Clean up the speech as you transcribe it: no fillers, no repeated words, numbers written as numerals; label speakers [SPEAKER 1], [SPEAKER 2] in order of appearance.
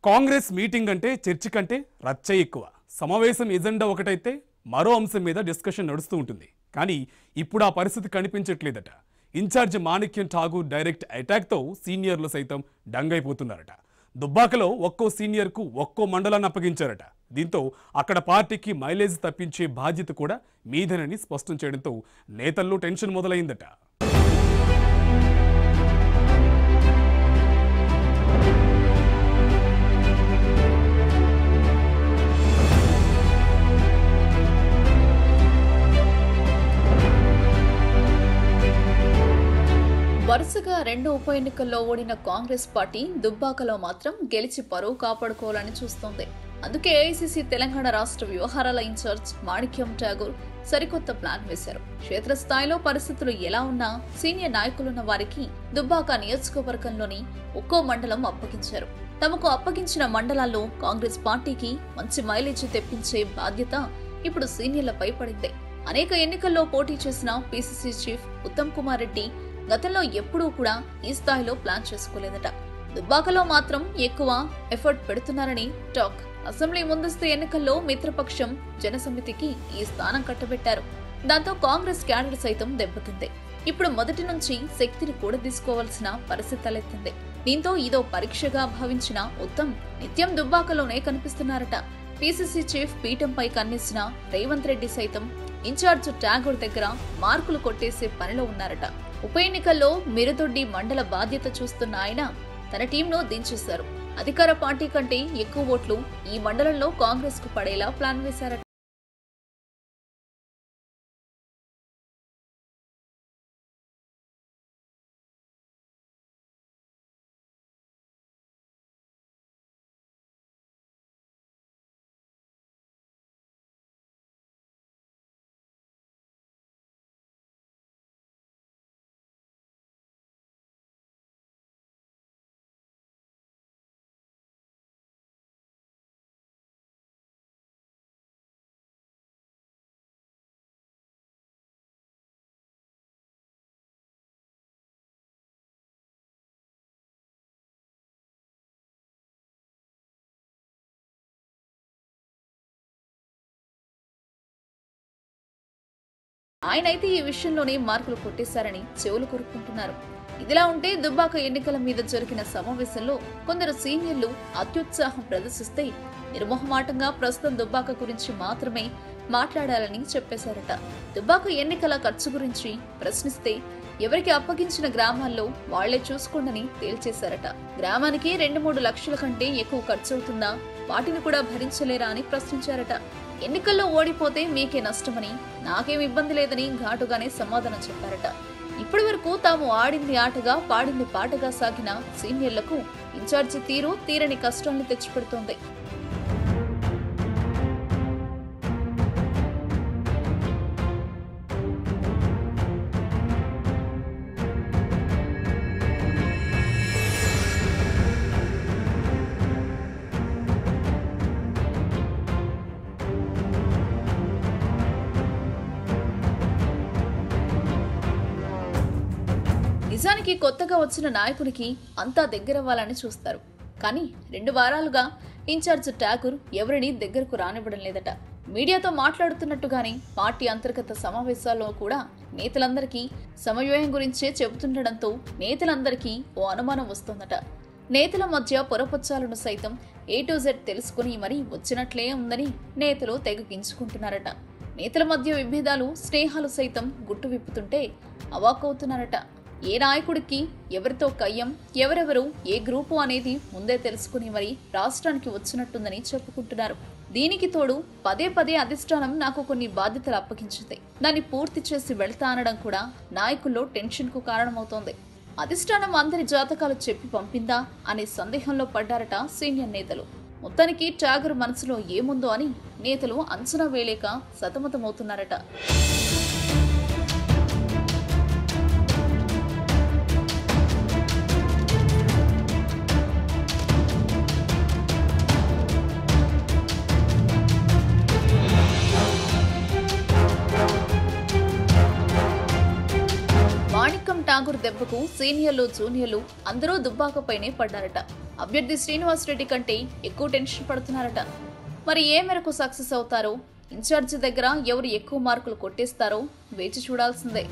[SPEAKER 1] Congress meeting అంటే చర్చ కంటే రచ్చ ఎక్కువ. సమావేశం ఎజెండా ఒకటైతే మరో అంశం మీద డిస్కషన్ నడుస్తూ ఉంటుంది. కానీ ఇప్పుడు ఆ పరిస్థితి కనిపించట్లేదట. ఇన్ఛార్జ్ మాణిక్యం ఠాగూర్ డైరెక్ట్ అటాక్తో సీనియర్లు సైతం డంగైపోతున్నారట. దుబ్బాకలో ఒక్కో సీనియర్కు ఒక్కో మండలాన్ని అప్పగించారట. దీంతో అక్కడ పార్టీకి మైలేజ్ తప్పించే బాధ్యత కూడా మీదేనని స్పష్టం చేయడంతో నేతల్లో టెన్షన్ మొదలైందట.
[SPEAKER 2] వరుసగా 2 ఉప ఎన్నికల్లో ఓడిన కాంగ్రెస్ పార్టీ దుబ్బాకలో మాత్రం గెలిచి పరువు కాపాడుకోవాలని చూస్తోంది. అందుకే ఏఐసీసీ తెలంగాణ రాష్ట్ర వ్యవహారాల ఇన్ఛార్జ్ మాణిక్యం ఠాగూర్ సరికొత్త ప్లాన్ వేశారు. క్షేత్రస్థాయిలో పరిస్థితులు ఎలా ఉన్నా సీనియర్ నాయకులున్న వారికి దుబ్బాక నియోజకవర్గంలోని ఒక్కో మండలం అప్పగించారు. తమకు అప్పగించిన మండలాల్లో కాంగ్రెస్ పార్టీకి మంచి మైలేజ్ తెప్పించే బాధ్యత ఇప్పుడు సీనియర్లపై పడింది. అనేక ఎన్నికల్లో పోటీ చేసిన పీసీసీ చీఫ్ ఉత్తమ్ కుమార్ రెడ్డి గతంలో ఎప్పుడూ కూడా ఈ స్థాయిలో ప్లాన్ చేసుకోలేదట. దుబ్బాకలో మాత్రం ఎక్కువ ఎఫర్ట్ పెడుతున్నారని టాక్. అసెంబ్లీ ముందస్తు ఎన్నికల్లో మిత్రపక్షం జనసమితికి ఈ స్థానం కట్టబెట్టారు. దాంతో కాంగ్రెస్ క్యాడర్ సైతం దెబ్బతింది. ఇప్పుడు మొదటి నుంచి శక్తిని కూడా తీసుకోవాల్సిన పరిస్థితి తలెత్తింది. దీంతో ఇదో పరీక్షగా భావించిన ఉత్తమ్ నిత్యం దుబ్బాకలోనే కనిపిస్తున్నారట. పీసీసీ చీఫ్ పీఠంపై కన్నేసిన రేవంత్ రెడ్డి సైతం ఇన్ఛార్జ్ ఠాగూర్ దగ్గర మార్కులు కొట్టేసే పనిలో ఉన్నారట. ఉప ఎన్నికల్లో మిరుదొడ్డి మండల బాధ్యత చూస్తున్న ఆయన తన టీంను దించేశారు. అధికార పార్టీ కంటే ఎక్కువ ఓట్లు ఈ మండలంలో కాంగ్రెస్ కు పడేలా ప్లాన్ వేశారట. ఆయనైతే ఈ విషయంలోనే మార్కులు కొట్టేశారని చెవులు కొరుక్కుంటున్నారు. ఇదిలా ఉంటే దుబ్బాక ఎన్నికల మీద జరిగిన సమావేశంలో కొందరు సీనియర్లు అత్యుత్సాహం ప్రదర్శిస్తే నిర్మోహమాటంగా ప్రస్తుతం దుబ్బాక గురించి మాత్రమే మాట్లాడాలని చెప్పేశారట. దుబ్బాక ఎన్నికల ఖర్చు గురించి ప్రశ్నిస్తే ఎవరికి అప్పగించిన గ్రామాల్లో వాళ్లే చూసుకోండని తేల్చేశారట. గ్రామానికి 2-3 లక్షల కంటే ఎక్కువ ఖర్చవుతుందా, వాటిని కూడా భరించలేరా అని ప్రశ్నించారట. ఎన్నికల్లో ఓడిపోతే మీకే నష్టమని, నాకేం ఇబ్బంది లేదని ఘాటుగానే సమాధానం చెప్పారట. ఇప్పటి వరకు తాము ఆడింది ఆటగా పాడింది పాటగా సాగిన సీనియర్లకు ఇన్ఛార్జి తీరని కష్టాల్ని తెచ్చిపెడుతోంది. నిజానికి కొత్తగా వచ్చిన నాయకునికి అంతా దగ్గరవ్వాలని చూస్తారు. కానీ 2 వారాలుగా ఇన్ఛార్జ్ ఠాగూర్ ఎవరిని దగ్గరకు రానివ్వడం లేదట. మీడియాతో మాట్లాడుతున్నట్టుగానే పార్టీ అంతర్గత సమావేశాల్లో కూడా నేతలందరికీ సమన్వయం గురించే చెబుతుండడంతో నేతలందరికీ ఓ అనుమానం వస్తోందట. నేతల మధ్య పొరపచ్చాలను సైతం A to Z తెలుసుకుని మరీ వచ్చినట్లే ఉందని నేతలు తెగ గించుకుంటున్నారట. నేతల మధ్య విభేదాలు, స్నేహాలు సైతం గుట్టు విప్పుతుంటే అవాక్కవుతున్నారట. ఏ నాయకుడికి ఎవరితో కయ్యం, ఎవరెవరు ఏ గ్రూపు అనేది ముందే తెలుసుకుని మరి రాష్ట్రానికి వచ్చినట్టుందని చెప్పుకుంటున్నారు. దీనికి తోడు పదే అధిష్టానం నాకు కొన్ని బాధ్యతలు అప్పగించింది, దాన్ని పూర్తి చేసి వెళ్తా అనడం కూడా నాయకుల్లో టెన్షన్ కు కారణమవుతోంది. అధిష్టానం అందరి జాతకాలు చెప్పి పంపిందా అనే సందేహంలో పడ్డారట సీనియర్ నేతలు. మొత్తానికి ఠాగూర్ మనసులో ఏముందో అని నేతలు అంచనా వేయలేక సతమతమవుతున్నారట. మాణిక్యం ఠాగూర్ దెబ్బకు సీనియర్లు, జూనియర్లు అందరూ దుబ్బాకపైనే పడ్డారట. అభ్యర్థి శ్రీనివాస్ రెడ్డి కంటే ఎక్కువ టెన్షన్ పడుతున్నారట. మరి ఏ మేరకు సక్సెస్ అవుతారో, ఇన్ఛార్జి దగ్గర ఎవరు ఎక్కువ మార్కులు కొట్టేస్తారో వేచి చూడాల్సిందే.